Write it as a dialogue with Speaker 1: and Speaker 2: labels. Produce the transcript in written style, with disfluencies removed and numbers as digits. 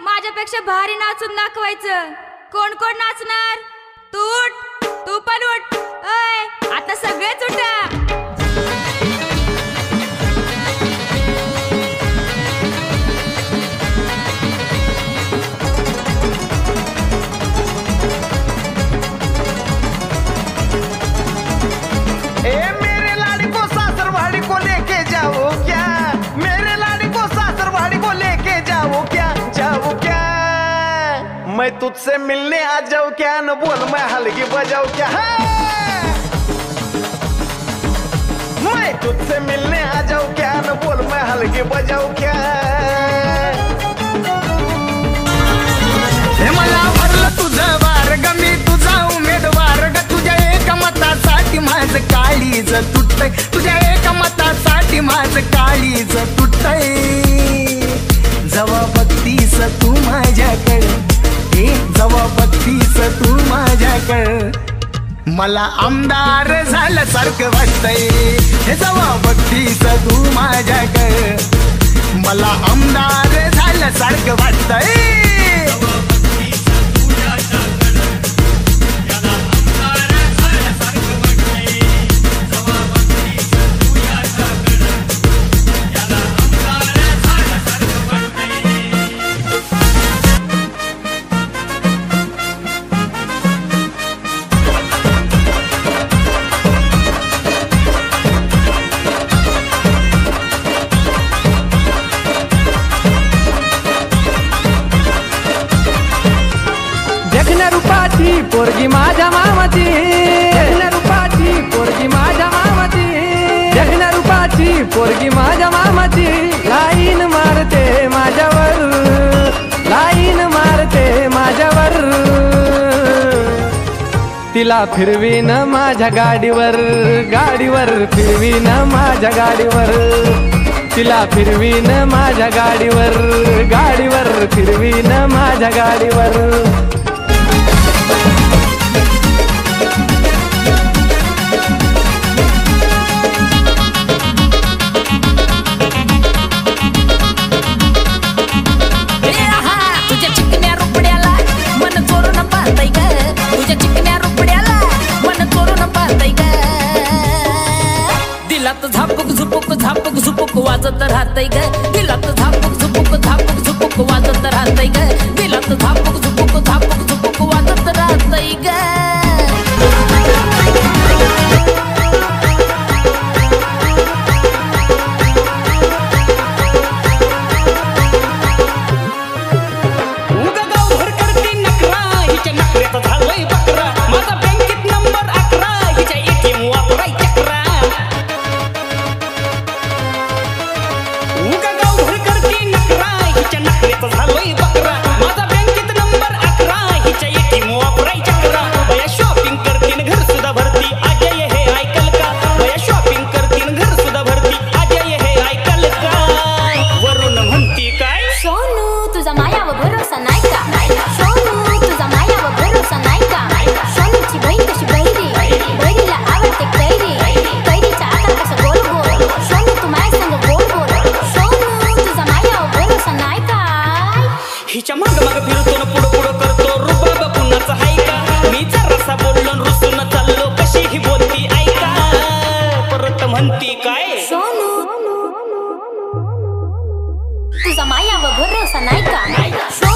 Speaker 1: माझ्यापेक्षा भारी नाचून दाखवायचं। कोण कोण नाचणार? तू उठ, तू पण उठ। ओय, आता सगळेच उठा।
Speaker 2: मैं तुझसे मिलने आ जाऊं क्या, न बोल मैं हलगी बजाऊं क्या। मैं तुझसे मिलने आ जाऊं क्या, न बोल मैं हलगी बजाऊं क्या।
Speaker 3: हे मला भरलं तुझं वार ग, मी तुझा उमेदवार ग। तुझ्या एका मतासाठी माझं काळीज तुटतंय, तुझ्या एका मतासाठी माझं काळीज तुटतंय। जवा बघतीस तू माझ्याकडे, जवा बघतीस तू माझ्याकडे, मला आमदार झाल्यासारखं वाटतंय। हे जवा बघतीस तू माझ्याकडे, मला आमदार झाल्यासारखं वाटतंय।
Speaker 4: रूपाची पोरगी माझ्या मामाची, जगण्या रूपाची पोरगी माझ्या मामाची, जगण्या रूपाची पोरगी माझ्या मामाची। लाईन मारते माझ्यावर, लाईन मारते माझ्यावर, तिला फिरवीन माझ्या गाडीवर, गाडीवर फिरवीन माझ्या गाडीवर, तिला फिरवीन माझ्या गाडीवर, गाडीवर फिरवीन माझ्या गाडीवर।
Speaker 5: झापूक झुपूक झापूक झुपूक वाजत राहतय ग, दिलात झापूक झुपूक झापूक झुपूक वाजत राहतय ग, दिलात झापूक झुपूक झापूक झुपूक वाजत राहतय ग। हिच्या माग माग फिरतो न पुढं पुढं करतो, रुबाब कुणाचा हाय का, मी जरासा बोललो न रुसून चाललो, कशी ही बोलती ऐका, परत म्हणती काय,
Speaker 1: सोनू तुझा मायावर भरोसा नाही का।